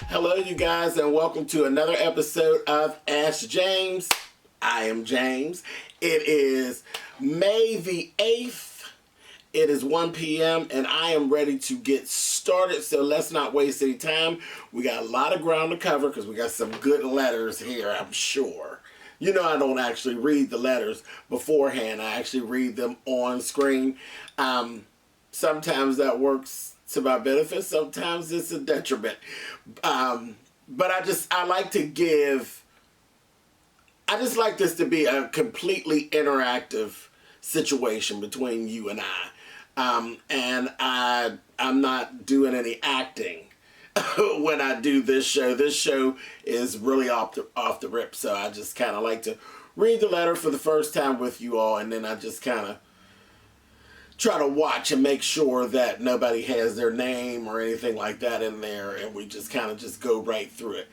Hello, you guys, and welcome to another episode of Ask James. I am James. It is May the 8th. It is 1 p.m. and I am ready to get started, so let's not waste any time. We got a lot of ground to cover because we got some good letters here, I'm sure. You know I don't actually read the letters beforehand. I actually read them on screen. Sometimes that works to my benefit. Sometimes it's a detriment. But I just like this to be a completely interactive situation between you and I. And I'm not doing any acting when I do this show. This show is really off the rip. So I just kind of like to read the letter for the first time with you all, and then I just kind of try to watch and make sure that nobody has their name or anything like that in there, and we just kind of just go right through it.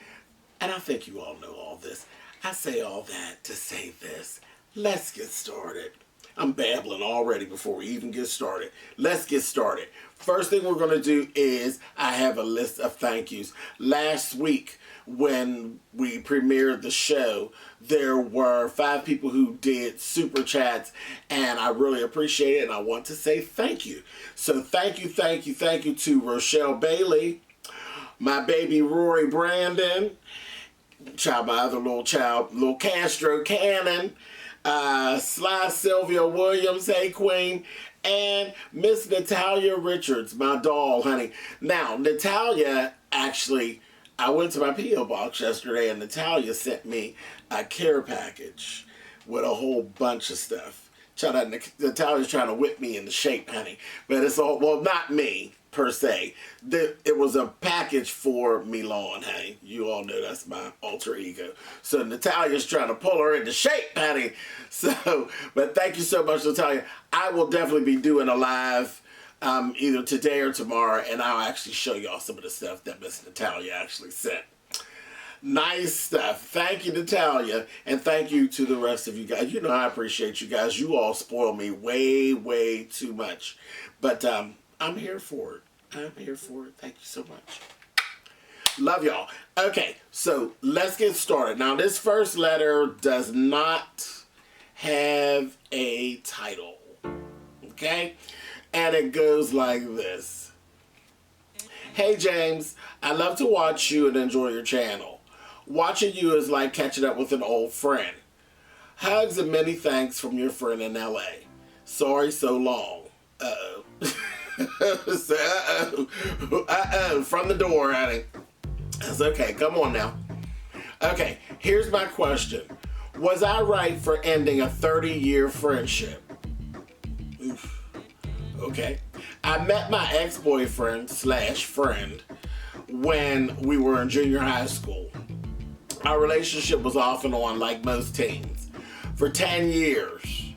And I think you all know all this. I say all that to say this. Let's get started. I'm babbling already before we even get started. Let's get started. First thing we're going to do is I have a list of thank yous. Last week when we premiered the show, there were 5 people who did super chats, and I really appreciate it, and I want to say thank you. So thank you to Rochelle Bailey, my baby Rory Brandon, my other little child, little Castro Cannon, Sly Sylvia Williams, hey queen, and Miss Natalia Richards, my doll, honey. Now, Natalia, actually, I went to my P.O. box yesterday, and Natalia sent me a care package with a whole bunch of stuff. Natalia's trying to whip me into shape, honey. But it's all, well, not me, per se. It was a package for Milan, honey. You all know that's my alter ego. So Natalia's trying to pull her into shape, honey. So, but thank you so much, Natalia. I will definitely be doing a live either today or tomorrow, and I'll actually show y'all some of the stuff that Miss Natalia actually sent. Nice stuff. Thank you, Natalia, and thank you to the rest of you guys. You know I appreciate you guys. You all spoil me way too much, but I'm here for it. I'm here for it. Thank you so much. Love y'all. Okay, so let's get started. Now, this first letter does not have a title, okay? And it goes like this. Hey James, I love to watch you and enjoy your channel. Watching you is like catching up with an old friend. Hugs and many thanks from your friend in LA. Sorry so long. Uh-oh. Uh-oh. From the door, honey. That's okay. Come on now. Okay, here's my question. Was I right for ending a 30-year friendship? Oof. Okay. I met my ex-boyfriend / friend when we were in junior high school. Our relationship was off and on like most teens for 10 years.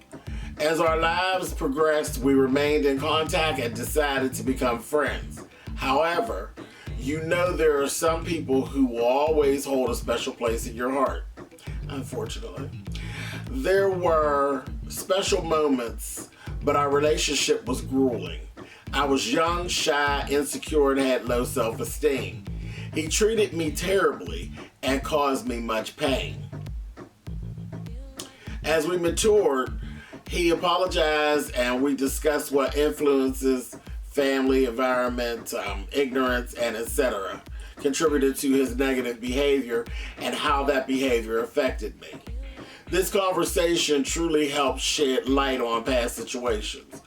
As our lives progressed, we remained in contact and decided to become friends. However, you know there are some people who will always hold a special place in your heart. Unfortunately. There were special moments, but our relationship was grueling. I was young, shy, insecure, and had low self-esteem. He treated me terribly and caused me much pain. As we matured, he apologized and we discussed what influences, family, environment, ignorance, and etc. contributed to his negative behavior and how that behavior affected me. This conversation truly helps shed light on past situations.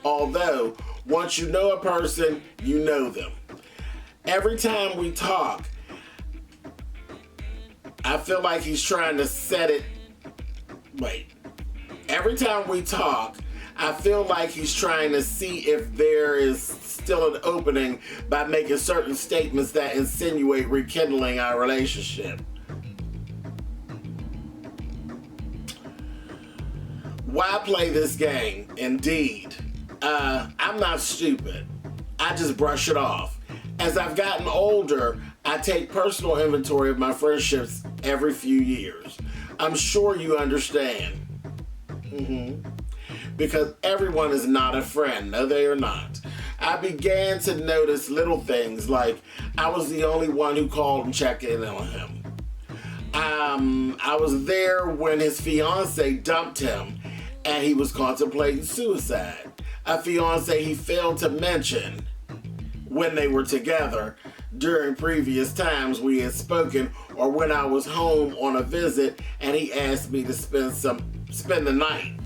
Although, once you know a person, you know them. Every time we talk, I feel like he's trying to set it... Wait. Every time we talk, I feel like he's trying to see if there is still an opening by making certain statements that insinuate rekindling our relationship. Why play this game? Indeed. I'm not stupid. I just brush it off. As I've gotten older, I take personal inventory of my friendships every few years. I'm sure you understand. Because everyone is not a friend. No, they are not. I began to notice little things like I was the only one who called and checked in on him. I was there when his fiance dumped him and he was contemplating suicide. A fiance he failed to mention when they were together during previous times we had spoken, or when I was home on a visit and he asked me to spend the night.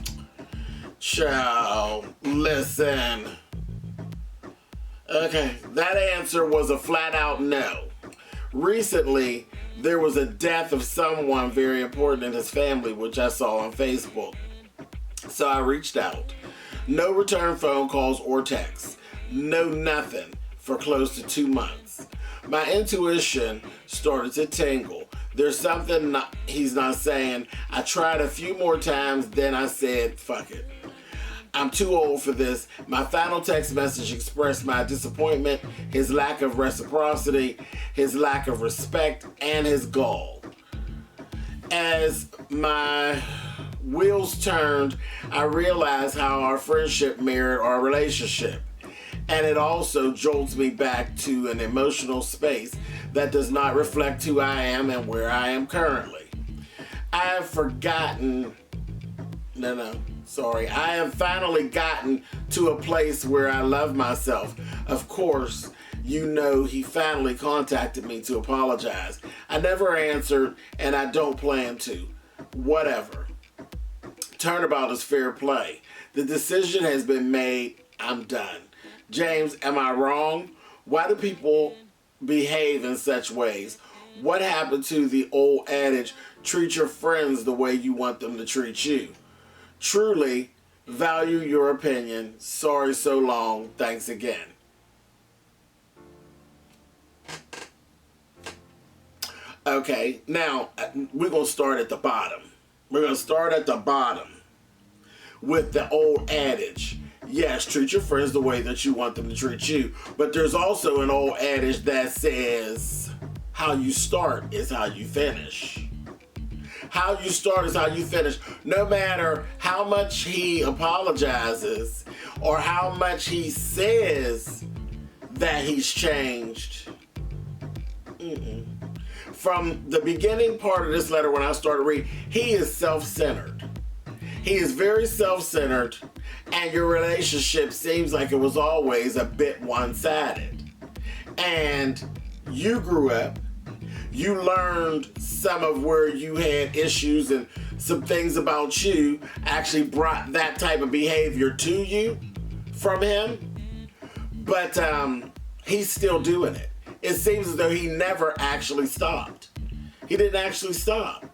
Child, listen. Okay, that answer was a flat out no. Recently, there was a death of someone very important in his family, which I saw on Facebook. So I reached out. No return phone calls or texts. No nothing for close to 2 months. My intuition started to tingle. There's something he's not saying. I tried a few more times, then I said, fuck it. I'm too old for this. My final text message expressed my disappointment, his lack of reciprocity, his lack of respect, and his gall. As my wheels turned, I realized how our friendship mirrored our relationship. And it also jolts me back to an emotional space that does not reflect who I am and where I am currently. I have finally gotten to a place where I love myself. Of course, you know he finally contacted me to apologize. I never answered, and I don't plan to. Whatever. Turnabout is fair play. The decision has been made. I'm done. James, am I wrong? Why do people behave in such ways? What happened to the old adage, treat your friends the way you want them to treat you? Truly value your opinion. Sorry so long. Thanks again. Okay, now we're going to start at the bottom. We're going to start at the bottom with the old adage. Yes, treat your friends the way that you want them to treat you. But there's also an old adage that says, how you start is how you finish. How you start is how you finish. No matter how much he apologizes or how much he says that he's changed. From the beginning part of this letter when I started reading, he is self-centered. He is very self-centered, and your relationship seems like it was always a bit one-sided. And you grew up, you learned some of where you had issues, and some things about you actually brought that type of behavior to you from him. But he's still doing it. It seems as though he never actually stopped. He didn't actually stop.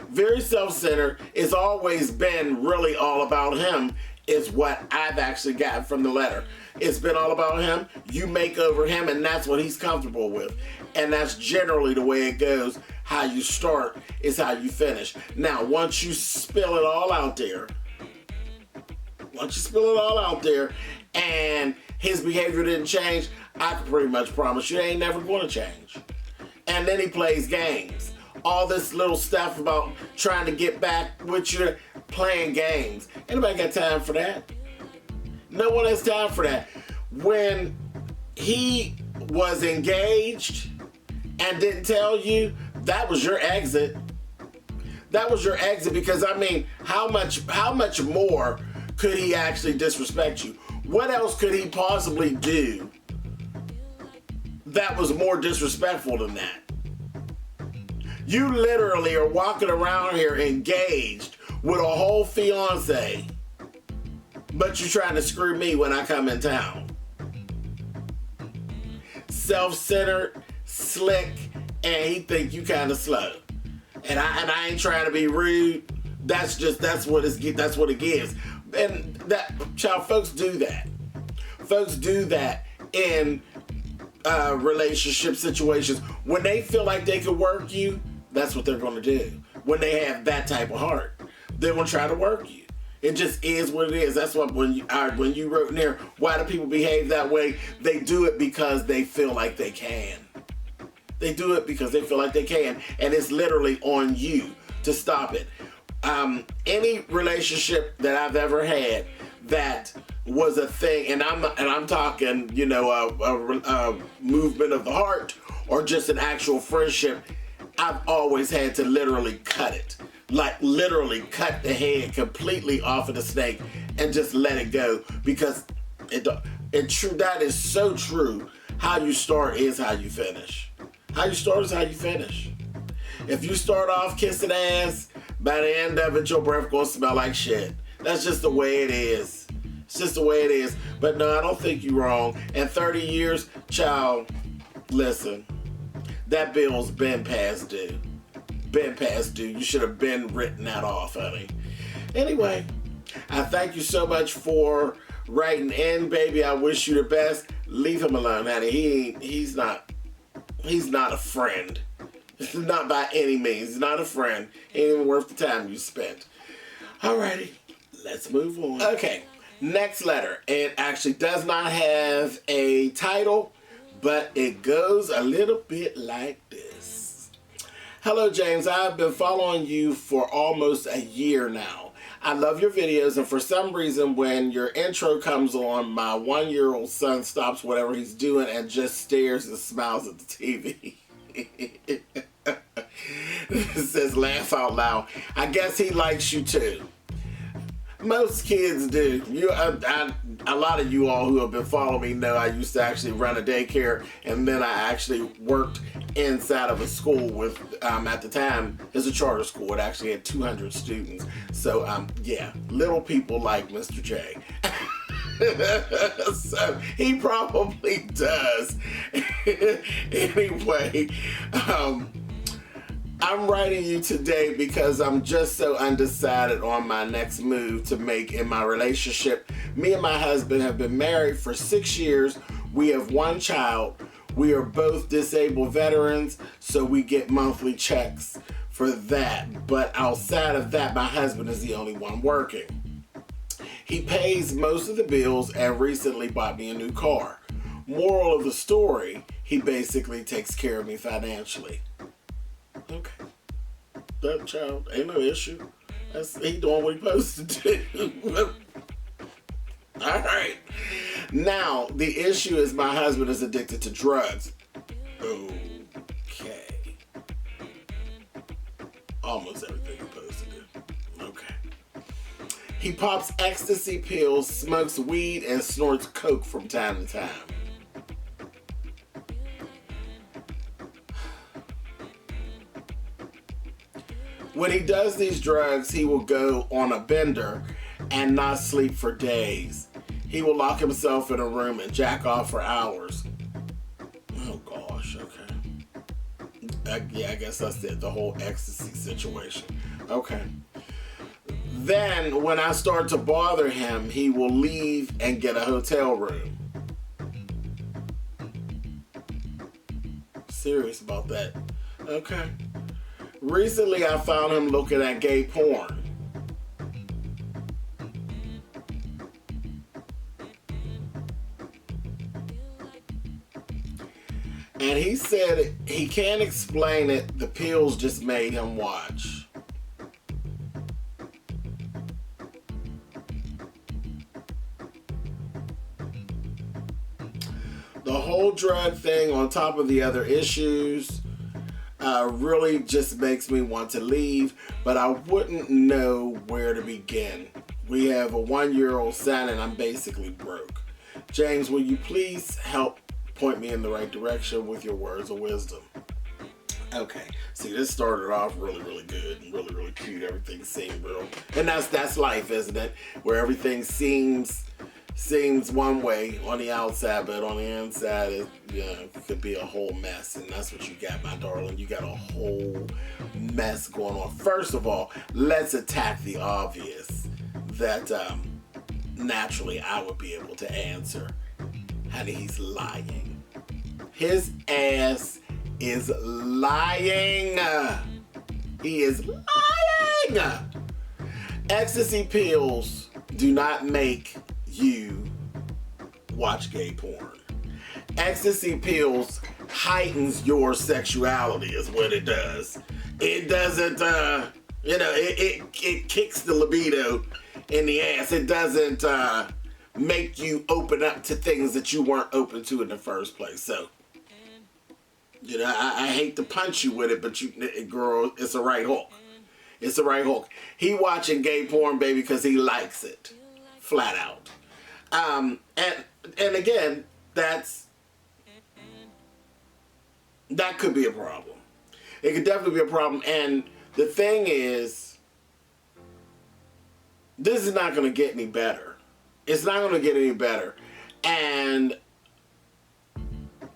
Very self-centered. It's always been really all about him, is what I've actually gotten from the letter. It's been all about him. You make over him, and that's what he's comfortable with. And that's generally the way it goes. How you start is how you finish. Now, once you spill it all out there, and his behavior didn't change, I can pretty much promise you it ain't never going to change. And then he plays games. All this little stuff about trying to get back with you, playing games. Anybody got time for that? No one has time for that. When he was engaged and didn't tell you, that was your exit. That was your exit, because I mean, how much more could he actually disrespect you? What else could he possibly do that was more disrespectful than that? You literally are walking around here engaged with a whole fiance, but you're trying to screw me when I come in town. Self-centered, slick, and he think you kind of slow. And I ain't trying to be rude. That's what it gives. And that, child, folks do that. Folks do that in relationship situations. When they feel like they could work you, that's what they're going to do. When they have that type of heart, they will try to work you. It just is what it is. That's what when you wrote in there, why do people behave that way? They do it because they feel like they can. They do it because they feel like they can, and it's literally on you to stop it. Any relationship that I've ever had, that was a thing, and I'm talking, you know, a movement of the heart or just an actual friendship, I've always had to literally cut it. Like literally cut the head completely off of the snake and just let it go, because that is so true. How you start is how you finish. How you start is how you finish. If you start off kissing ass, by the end of it, your breath gonna smell like shit. That's just the way it is. It's just the way it is. But no, I don't think you're wrong. And 30 years, child, listen, that bill's been past due. Been past due. You should have been written that off, honey. Anyway, I thank you so much for writing in, baby. I wish you the best. Leave him alone, honey. He's not a friend. Not by any means. He's not a friend. Ain't even worth the time you spent. Alrighty, let's move on. Okay, next letter. It actually does not have a title, but it goes a little bit like this. Hello, James. I've been following you for almost a year now. I love your videos, and for some reason, when your intro comes on, my 1-year-old son stops whatever he's doing and just stares and smiles at the TV. It says laugh out loud. I guess he likes you too. Most kids do. A lot of you all who have been following me know I used to actually run a daycare, and then I actually worked inside of a school with, at the time, it's a charter school. It actually had 200 students. So, yeah, little people like Mr. J. So, he probably does. Anyway, I'm writing you today because I'm just so undecided on my next move to make in my relationship. Me and my husband have been married for 6 years. We have 1 child. We are both disabled veterans, so we get monthly checks for that. But outside of that, my husband is the only one working. He pays most of the bills and recently bought me a new car. Moral of the story, he basically takes care of me financially. Okay. That child ain't no issue. He doing what he supposed to do. Alright. Now, the issue is my husband is addicted to drugs. Okay. Almost everything he's supposed to do. Okay. He pops ecstasy pills, smokes weed, and snorts coke from time to time. When he does these drugs, he will go on a bender and not sleep for days. He will lock himself in a room and jack off for hours. Oh gosh, okay. Yeah, I guess that's it, the whole ecstasy situation. Okay. Then, when I start to bother him, he will leave and get a hotel room. Serious about that. Okay. Recently, I found him looking at gay porn. And he said he can't explain it. The pills just made him watch. The whole drug thing on top of the other issues really just makes me want to leave, but I wouldn't know where to begin. We have a 1-year-old son and I'm basically broke. James, will you please help point me in the right direction with your words of wisdom? Okay, see, this started off really, really good and really, really cute. Everything seemed real. And that's life, isn't it? Where everything seems one way on the outside, but on the inside it could be a whole mess. And that's what you got, my darling. You got a whole mess going on. First of all, let's attack the obvious that naturally I would be able to answer. Honey, he's lying. His ass is lying. He is lying. Ecstasy pills do not make you watch gay porn. Ecstasy pills heightens your sexuality is what it does. It doesn't, it kicks the libido in the ass. It doesn't make you open up to things that you weren't open to in the first place. So, you know, I hate to punch you with it, but girl, it's a right hook. It's a right hook. He watching gay porn, baby, because he likes it, flat out. And again, that could be a problem. It could definitely be a problem. And the thing is, this is not going to get any better. It's not going to get any better. And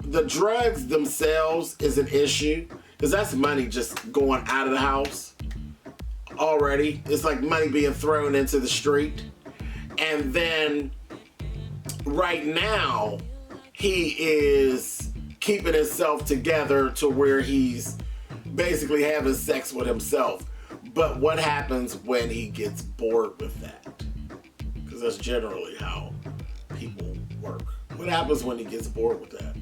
the drugs themselves is an issue, because that's money just going out of the house already. It's like money being thrown into the street. And then right now, he is keeping himself together to where he's basically having sex with himself. But what happens when he gets bored with that? Because that's generally how people work. What happens when he gets bored with that?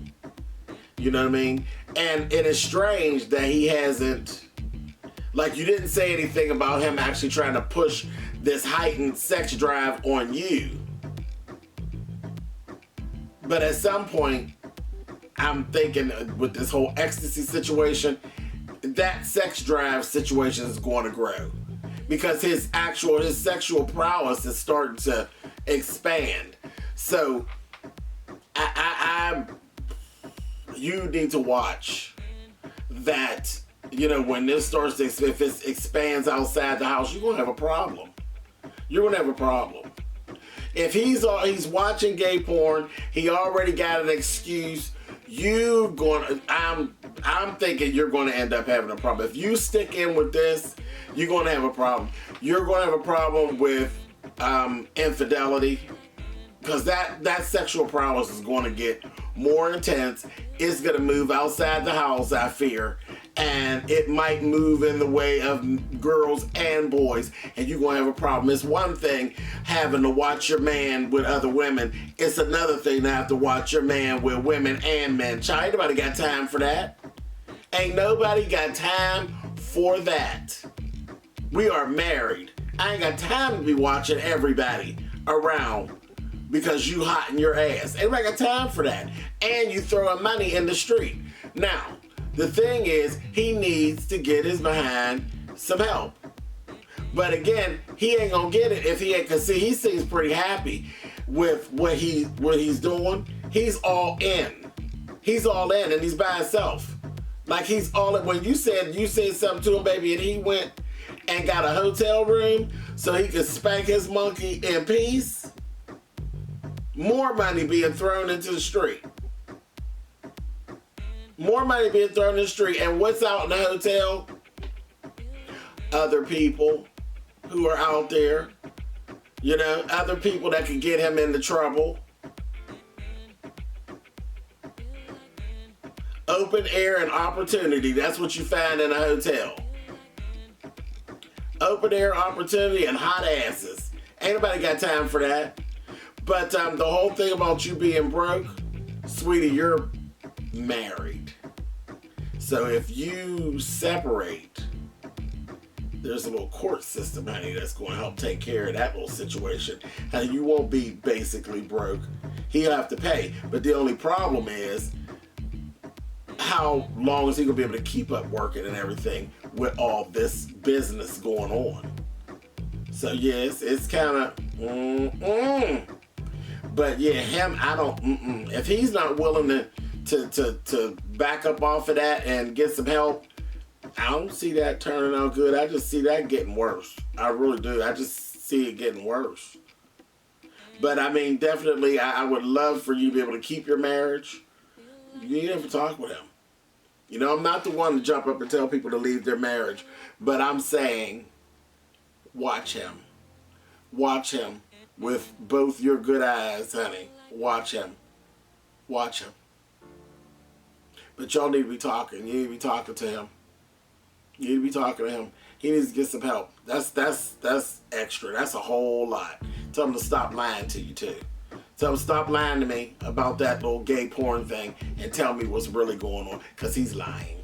You know what I mean? And it is strange that he hasn't, like, you didn't say anything about him actually trying to push this heightened sex drive on you. But at some point, I'm thinking with this whole ecstasy situation, that sex drive situation is going to grow, because his sexual prowess is starting to expand. So you need to watch that. You know, when this starts to, if it expands outside the house, you're gonna have a problem. You're gonna have a problem. If he's watching gay porn, he already got an excuse. I'm thinking you're going to end up having a problem. If you stick in with this, you're going to have a problem. You're going to have a problem with infidelity, because that sexual prowess is going to get more intense. It's going to move outside the house, I fear, and it might move in the way of girls and boys, and you're going to have a problem. It's one thing having to watch your man with other women. It's another thing to have to watch your man with women and men. Child, ain't nobody got time for that. Ain't nobody got time for that. We are married. I ain't got time to be watching everybody around because you hot in your ass. Ain't nobody got time for that. And you throwing money in the street. Now, the thing is, he needs to get his behind some help. But again, he ain't gonna get it if he ain't, cause see, he seems pretty happy with what he's doing. He's all in. He's all in, and he's by himself. Like, he's all in. When you said something to him, baby, and he went and got a hotel room so he could spank his monkey in peace, more money being thrown into the street. More money being thrown in the street. And what's out in the hotel? Other people who are out there. You know, other people that can get him into trouble. Open air and opportunity. That's what you find in a hotel. Open air opportunity and hot asses. Ain't nobody got time for that. But the whole thing about you being broke, sweetie, you're married. So if you separate, there's a little court system, honey, that's going to help take care of that little situation. And you won't be basically broke. He'll have to pay. But the only problem is, how long is he going to be able to keep up working and everything with all this business going on? So yes, it's kind of, But yeah, him, I don't, If he's not willing to back up off of that and get some help, I don't see that turning out good. I just see that getting worse. I really do. I just see it getting worse. But I mean, definitely, I would love for you to be able to keep your marriage. You need to have to talk with him. You know, I'm not the one to jump up and tell people to leave their marriage, but I'm saying, watch him. Watch him with both your good eyes, honey. Watch him. Watch him. But y'all need to be talking. You need to be talking to him. You need to be talking to him. He needs to get some help. That's extra. That's a whole lot. Tell him to stop lying to you, too. Tell him stop lying to me about that little gay porn thing and tell me what's really going on, because he's lying.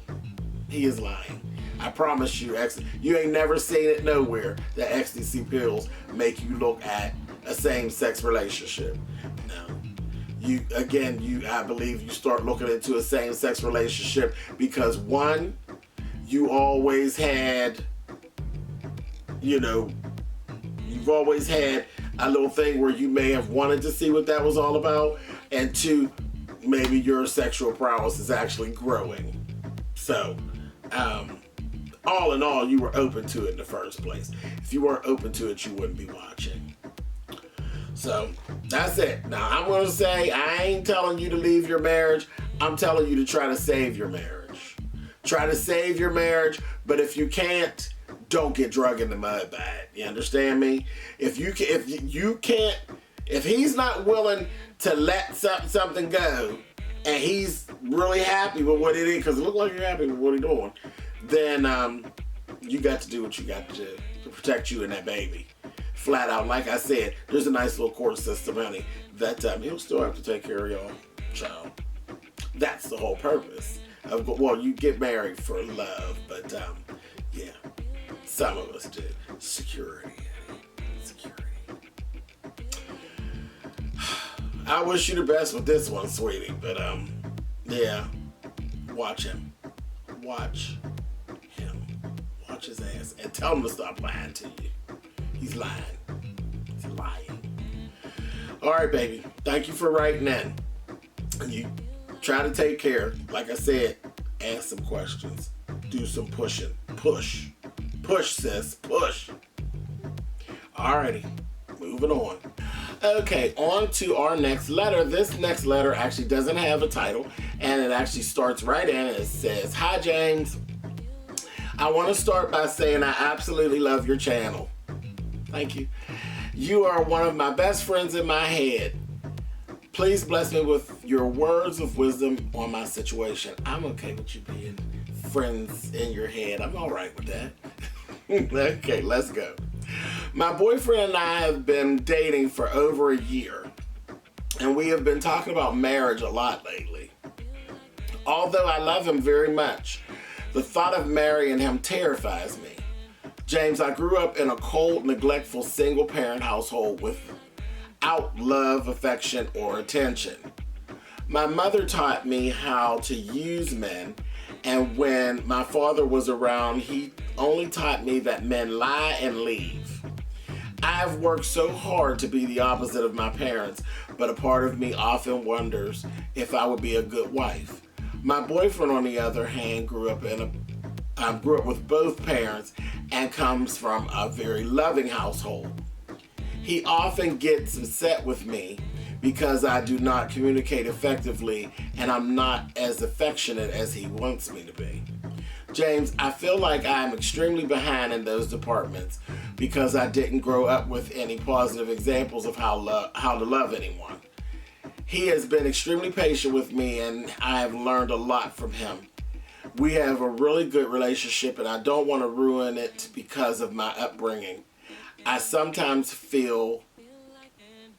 He is lying. I promise you, you ain't never seen it nowhere that ecstasy pills make you look at a same-sex relationship. No. I believe you start looking into a same-sex relationship because one, you always had, you've always had a little thing where you may have wanted to see what that was all about, and two, maybe your sexual prowess is actually growing. So, all in all, you were open to it in the first place. If you weren't open to it, you wouldn't be watching. So, that's it. Now, I'm going to say, I ain't telling you to leave your marriage. I'm telling you to try to save your marriage. Try to save your marriage, but if you can't, don't get drug in the mud by it. You understand me? If he's not willing to let something go, and he's really happy with what it is, because it looks like you're happy with what he's doing, then you got to do what you got to do to protect you and that baby. Flat out, like I said, there's a nice little court system, honey, that he'll still have to take care of y'all child. That's the whole purpose. Well, you get married for love, but yeah, some of us do. Security. I wish you the best with this one, sweetie, but yeah, watch him. Watch his ass and tell him to stop lying to you. He's lying. He's lying. All right, baby. Thank you for writing in. You try to take care. Like I said, ask some questions. Do some pushing. Push. Push, sis. Push. Alrighty. Moving on. Okay, on to our next letter. This next letter actually doesn't have a title, and it actually starts right in and it says, "Hi, James. I want to start by saying I absolutely love your channel. Thank you. You are one of my best friends in my head. Please bless me with your words of wisdom on my situation." I'm okay with you being friends in your head. I'm all right with that. Okay, let's go. My boyfriend and I have been dating for over a year, and we have been talking about marriage a lot lately. Although I love him very much, the thought of marrying him terrifies me. James, I grew up in a cold, neglectful, single-parent household without love, affection, or attention. My mother taught me how to use men, and when my father was around, he only taught me that men lie and leave. I've worked so hard to be the opposite of my parents, but a part of me often wonders if I would be a good wife. My boyfriend, on the other hand, grew up with both parents and comes from a very loving household. He often gets upset with me because I do not communicate effectively and I'm not as affectionate as he wants me to be. James, I feel like I'm extremely behind in those departments because I didn't grow up with any positive examples of how to love anyone. He has been extremely patient with me and I have learned a lot from him. We have a really good relationship and I don't want to ruin it because of my upbringing. I sometimes feel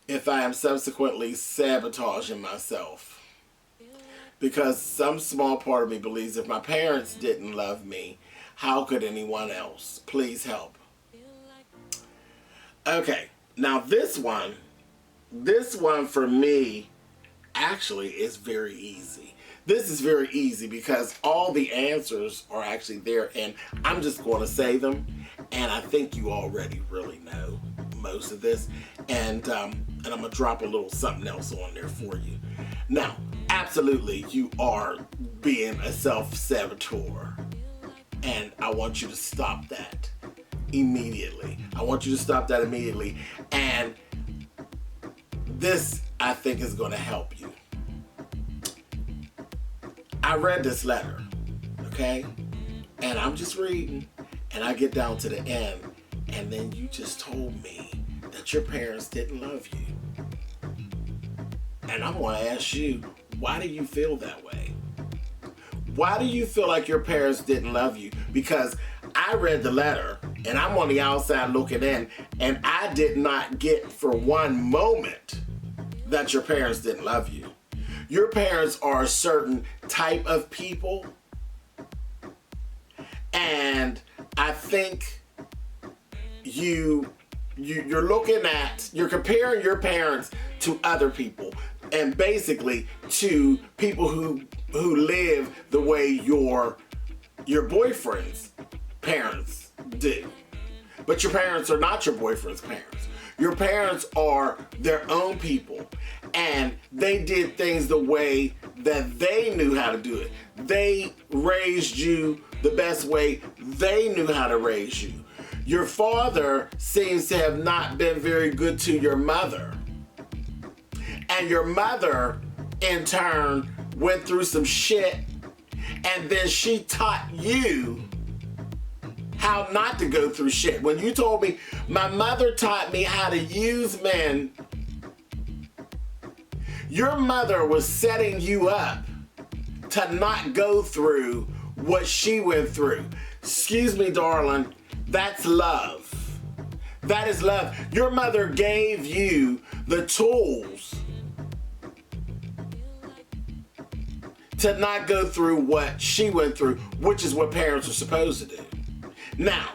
if I am subsequently sabotaging myself, because some small part of me believes if my parents didn't love me, how could anyone else? Please help. Okay, now this one for me actually is very easy. This is very easy because all the answers are actually there and I'm just going to say them, and I think you already really know most of this, and I'm going to drop a little something else on there for you. Now, absolutely, you are being a self-saboteur, and I want you to stop that immediately. And this, I think, is going to help you. I read this letter, okay? And I'm just reading, and I get down to the end, and then you just told me that your parents didn't love you. And I'm going to ask you, why do you feel that way? Why do you feel like your parents didn't love you? Because I read the letter, and I'm on the outside looking in, and I did not get for one moment that your parents didn't love you. Your parents are a certain type of people, And I think you're comparing your parents to other people, and basically to people who live the way your boyfriend's parents do. But your parents are not your boyfriend's parents. Your parents are their own people, and they did things the way that they knew how to do it. They raised you the best way they knew how to raise you. Your father seems to have not been very good to your mother. And your mother, in turn, went through some shit, and then she taught you how not to go through shit. When you told me, my mother taught me how to use men, your mother was setting you up to not go through what she went through. Excuse me, darling, that's love. That is love. Your mother gave you the tools to not go through what she went through, which is what parents are supposed to do. Now,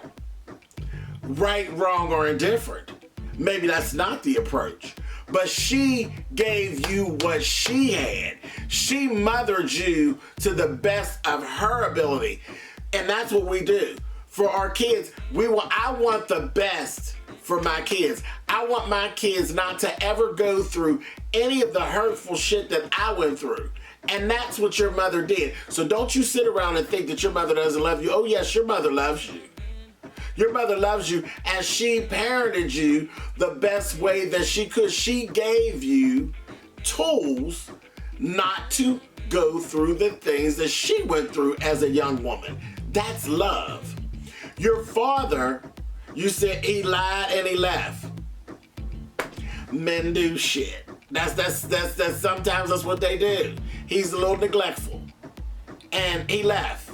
right, wrong, or indifferent, maybe that's not the approach, but she gave you what she had. She mothered you to the best of her ability. And that's what we do. For our kids, I want the best for my kids. I want my kids not to ever go through any of the hurtful shit that I went through. And that's what your mother did. So don't you sit around and think that your mother doesn't love you. Oh yes, your mother loves you. Your mother loves you, and she parented you the best way that she could. She gave you tools not to go through the things that she went through as a young woman. That's love. Your father, you said he lied and he left. Men do shit. That's sometimes that's what they do. He's a little neglectful. And he left.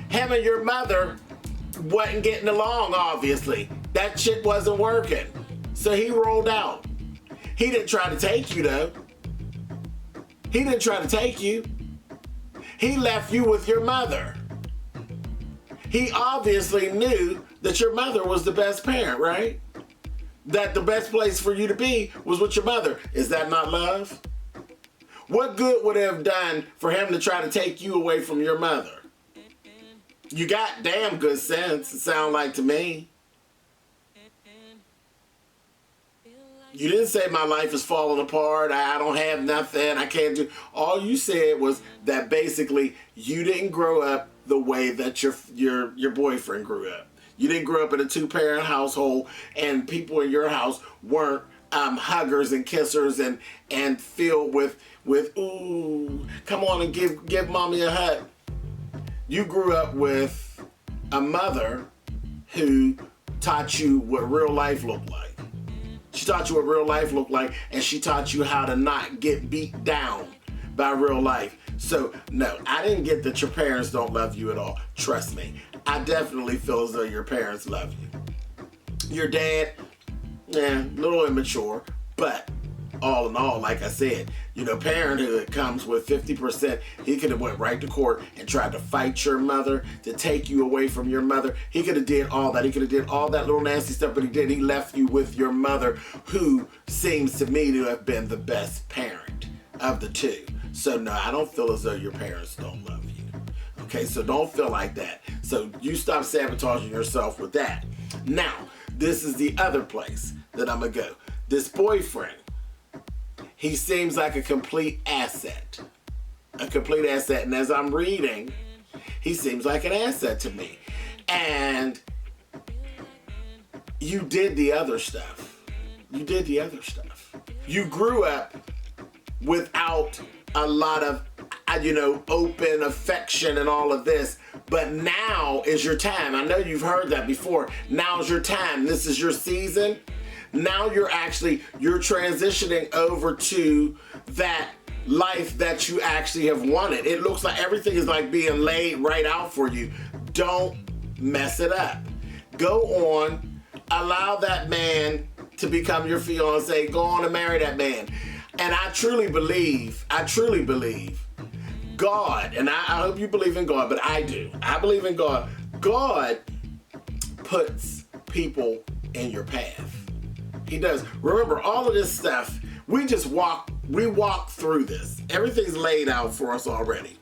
Him and your mother wasn't getting along, obviously. That shit wasn't working. So he rolled out. He didn't try to take you, though. He didn't try to take you. He left you with your mother. He obviously knew that your mother was the best parent, right? That the best place for you to be was with your mother. Is that not love? What good would it have done for him to try to take you away from your mother? You got damn good sense, it sounds like to me. You didn't say my life is falling apart, I don't have nothing, I can't do. All you said was that basically you didn't grow up the way that your boyfriend grew up. You didn't grow up in a two-parent household, and people in your house weren't huggers and kissers and filled with ooh, come on and give mommy a hug. You grew up with a mother who taught you what real life looked like. She taught you what real life looked like, and she taught you how to not get beat down by real life. So, no, I didn't get that your parents don't love you at all. Trust me. I definitely feel as though your parents love you. Your dad, a little immature, but all in all, like I said, parenthood comes with 50%. He could have went right to court and tried to fight your mother, to take you away from your mother. He could have did all that. He could have did all that little nasty stuff, but he did. He left you with your mother, who seems to me to have been the best parent of the two. So no, I don't feel as though your parents don't love you. Okay, so don't feel like that. So you stop sabotaging yourself with that. Now, this is the other place that I'm gonna go. This boyfriend, he seems like a complete asset. A complete asset. And as I'm reading, he seems like an asset to me. And you did the other stuff. You did the other stuff. You grew up without a lot of, open affection and all of this. But now is your time. I know you've heard that before. Now is your time. This is your season. Now you're transitioning over to that life that you actually have wanted. It looks like everything is like being laid right out for you. Don't mess it up. Go on, allow that man to become your fiance. Go on and marry that man. And I truly believe God, and I hope you believe in God, but I do. I believe in God, God puts people in your path. He does. Remember, all of this stuff, we walk through this. Everything's laid out for us already.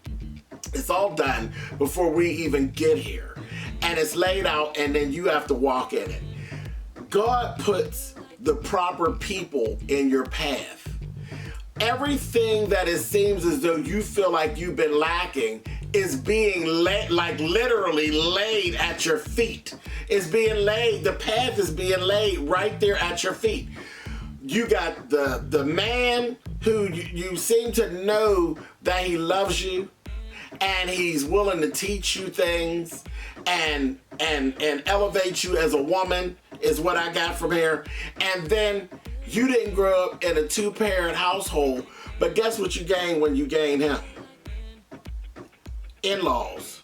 It's all done before we even get here. And it's laid out, and then you have to walk in it. God puts the proper people in your path. Everything that it seems as though you feel like you've been lacking is being literally laid at your feet. It's being laid, the path is being laid right there at your feet. You got the man who you seem to know that he loves you, and he's willing to teach you things and elevate you as a woman, is what I got from here. And then you didn't grow up in a 2-parent household, but guess what you gain when you gain him? In-laws.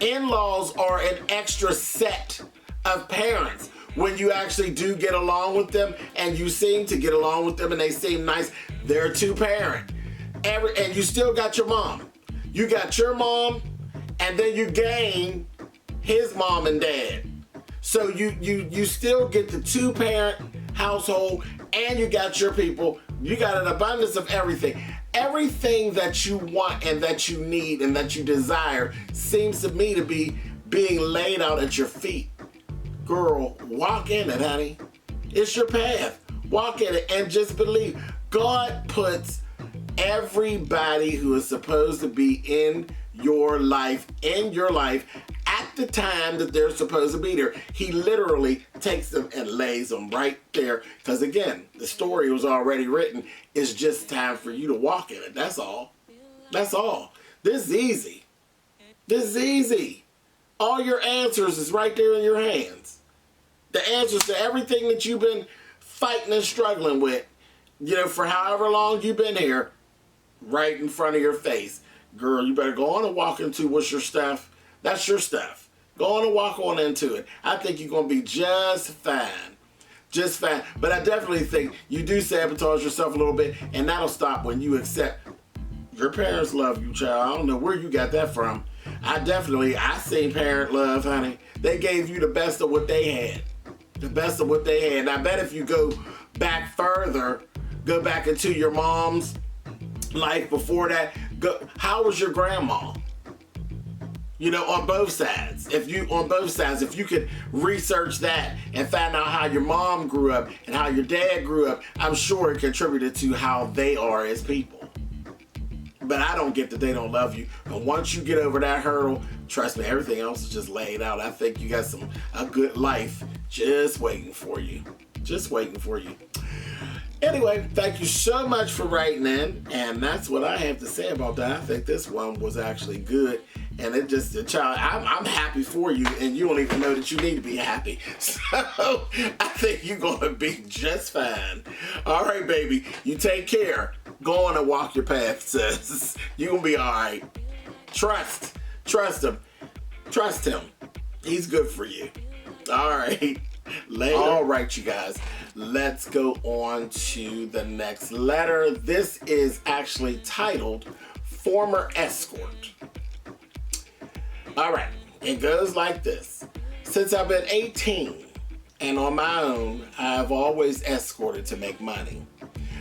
In-laws are an extra set of parents. When you actually do get along with them, and you seem to get along with them, and they seem nice, they're 2-parent. And you still got your mom. You got your mom, and then you gain his mom and dad. So you still get the 2-parent household, and you got your people. You got an abundance of everything. Everything that you want and that you need and that you desire seems to me to be being laid out at your feet. Girl, walk in it, honey. It's your path. Walk in it and just believe. God puts everybody who is supposed to be in your life at the time that they're supposed to be there. He literally takes them and lays them right there. Because again, the story was already written. It's just time for you to walk in it. That's all. That's all. This is easy. This is easy. All your answers is right there in your hands. The answers to everything that you've been fighting and struggling with, for however long you've been here, right in front of your face. Girl, you better go on and walk into what's your stuff. That's your stuff. Go on and walk on into it. I think you're going to be just fine. Just fine. But I definitely think you do sabotage yourself a little bit, and that'll stop when you accept your parents love you, child. I don't know where you got that from. I seen parent love, honey. They gave you the best of what they had. The best of what they had. And I bet if you go back further, go back into your mom's life before that, how was your grandma? On both sides. If you could research that and find out how your mom grew up and how your dad grew up, I'm sure it contributed to how they are as people. But I don't get that they don't love you. And once you get over that hurdle, trust me, everything else is just laid out. I think you got a good life just waiting for you. Just waiting for you. Anyway, thank you so much for writing in. And that's what I have to say about that. I think this one was actually good. And I'm happy for you, and you don't even know that you need to be happy. So I think you're going to be just fine. All right, baby. You take care. Go on and walk your path, sis. You're going to be all right. Trust him. Trust him. He's good for you. All right. Later. All right, you guys. Let's go on to the next letter. This is actually titled Former Escort. All right, it goes like this. Since I've been 18 and on my own, I've always escorted to make money.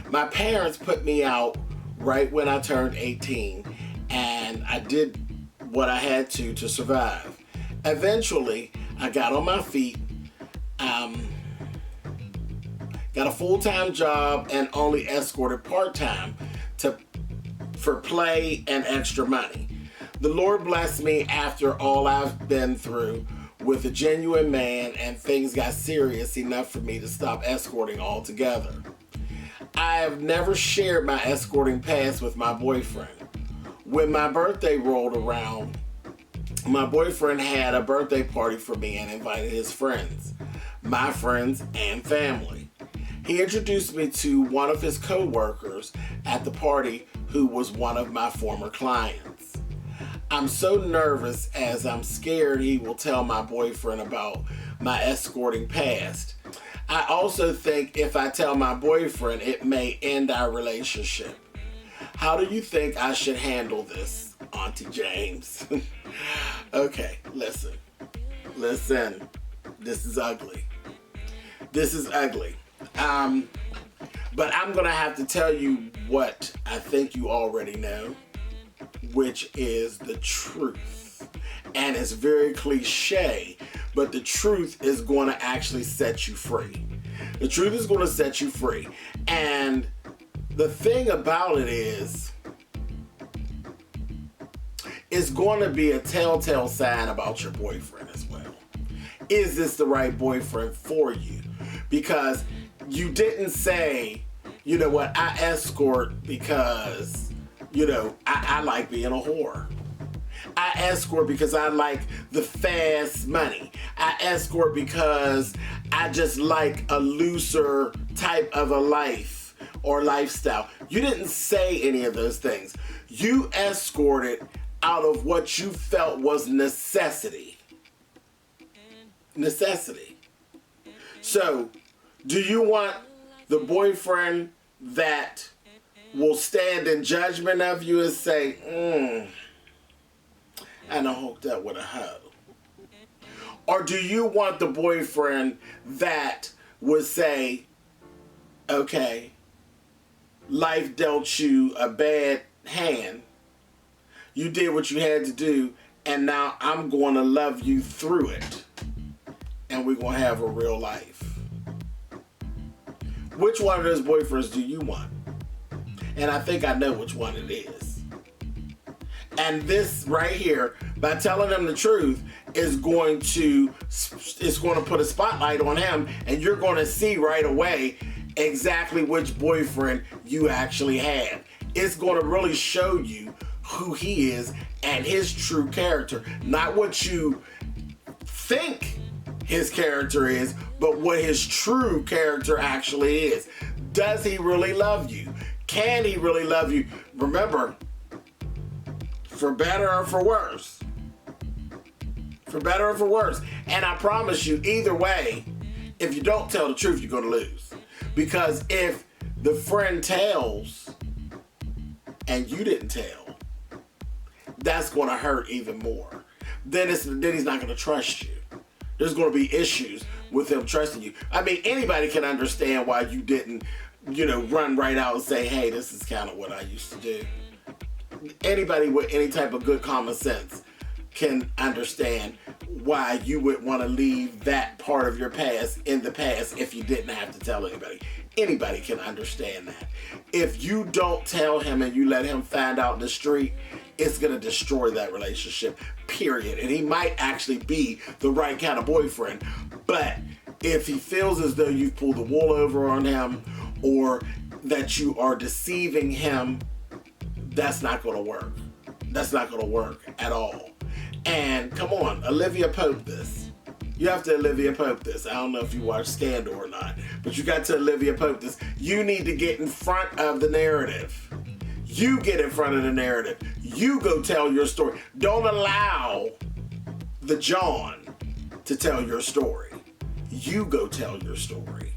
My parents put me out right when I turned 18, and I did what I had to survive. Eventually, I got on my feet, got a full-time job, and only escorted part-time for play and extra money. The Lord blessed me after all I've been through with a genuine man, and things got serious enough for me to stop escorting altogether. I have never shared my escorting past with my boyfriend. When my birthday rolled around, my boyfriend had a birthday party for me and invited his friends, my friends, and family. He introduced me to one of his co-workers at the party who was one of my former clients. I'm so nervous as I'm scared he will tell my boyfriend about my escorting past. I also think if I tell my boyfriend, it may end our relationship. How do you think I should handle this, Auntie James? Okay, listen. Listen, this is ugly. This is ugly. But I'm going to have to tell you what I think you already know, which is the truth. And it's very cliche, but the truth is going to actually set you free. The truth is going to set you free. And the thing about it is, it's going to be a telltale sign about your boyfriend as well. Is this the right boyfriend for you? Because you didn't say, you know what, I escort because, you know, I like being a whore. I escort because I like the fast money. I escort because I just like a looser type of a life or lifestyle. You didn't say any of those things. You escorted out of what you felt was necessity. Necessity. So, do you want the boyfriend that will stand in judgment of you and say, I done hooked up with a hoe? Or do you want the boyfriend that would say, okay, life dealt you a bad hand, you did what you had to do, and now I'm going to love you through it, and we're going to have a real life? Which one of those boyfriends do you want? And I think I know which one it is. And this right here, by telling him the truth, is going to put a spotlight on him, and you're going to see right away exactly which boyfriend you actually have. It's going to really show you who he is and his true character. Not what you think his character is, but what his true character actually is. Does he really love you? Can he really love you? Remember, for better or for worse. For better or for worse. And I promise you, either way, if you don't tell the truth, you're going to lose. Because if the friend tells and you didn't tell, that's going to hurt even more. Then he's not going to trust you. There's going to be issues with him trusting you. I mean, anybody can understand why you didn't, run right out and say, hey, this is kind of what I used to do. Anybody with any type of good common sense can understand why you would want to leave that part of your past in the past if you didn't have to tell anybody. Anybody can understand that. If you don't tell him and you let him find out in the street, it's going to destroy that relationship, period. And he might actually be the right kind of boyfriend. But if he feels as though you've pulled the wool over on him or that you are deceiving him, that's not going to work. That's not going to work at all. And come on, Olivia Pope this. You have to Olivia Pope this. I don't know if you watch Scandal or not, but you got to Olivia Pope this. You need to get in front of the narrative. You get in front of the narrative. You go tell your story. Don't allow the John to tell your story. You go tell your story.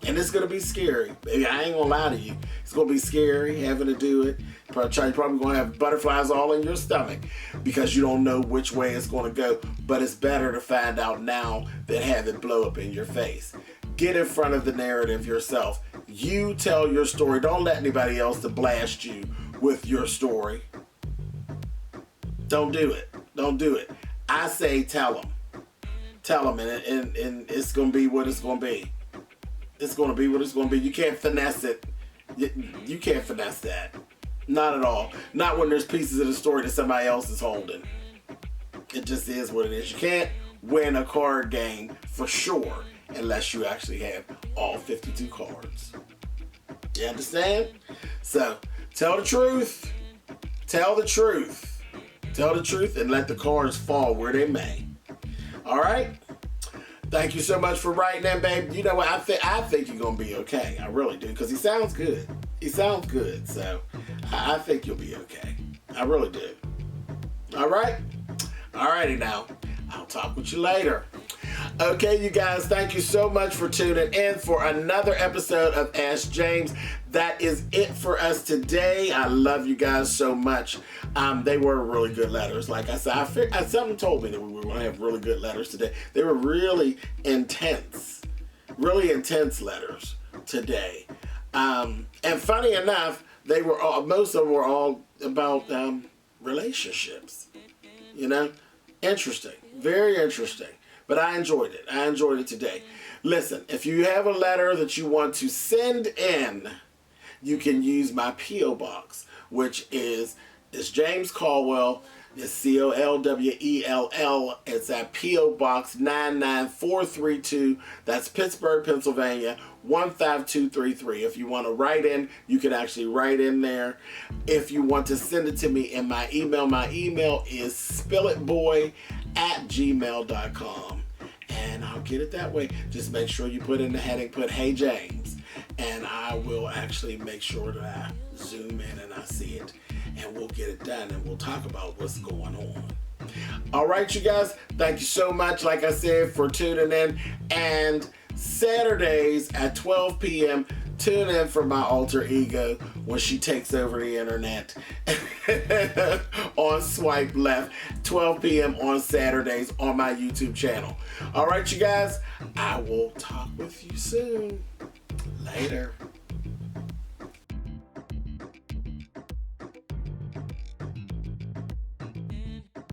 And it's going to be scary. Baby, I ain't going to lie to you. It's going to be scary having to do it. You're probably going to have butterflies all in your stomach because you don't know which way it's going to go. But it's better to find out now than have it blow up in your face. Get in front of the narrative yourself. You tell your story. Don't let anybody else to blast you with your story. Don't do it. Don't do it. I say tell them. Tell them, and it's going to be what it's going to be. It's going to be what it's going to be. You can't finesse it. You can't finesse that. Not at all. Not when there's pieces of the story that somebody else is holding. It just is what it is. You can't win a card game for sure unless you actually have all 52 cards. You understand? So, tell the truth. Tell the truth. Tell the truth and let the cards fall where they may. All right? Thank you so much for writing that, babe. You know what? I think you're going to be okay. I really do, because he sounds good. He sounds good, so I think you'll be okay. I really do. All right? All righty now. I'll talk with you later. Okay, you guys, thank you so much for tuning in for another episode of Ask James. That is it for us today. I love you guys so much. They were really good letters. Like I said, something told me that we were going to have really good letters today. They were really intense letters today. And funny enough, they were most of them were all about relationships. You know, interesting, very interesting. But I enjoyed it. I enjoyed it today. Listen, if you have a letter that you want to send in, you can use my P.O. Box, which is James Colwell. It's Colwell. It's at P.O. Box 99432. That's Pittsburgh, Pennsylvania, 15233. If you want to write in, you can actually write in there. If you want to send it to me in my email is spillitboy@gmail.com. And I'll get it that way. Just make sure you put in the heading, put Hey James, and I will actually make sure that I zoom in and I see it, and we'll get it done, and we'll talk about what's going on. All right, you guys, thank you so much, like I said, for tuning in. And Saturdays at 12 p.m., tune in for my alter ego when she takes over the internet on Swipe Left, 12 p.m. on Saturdays on my YouTube channel. All right, you guys, I will talk with you soon. Later.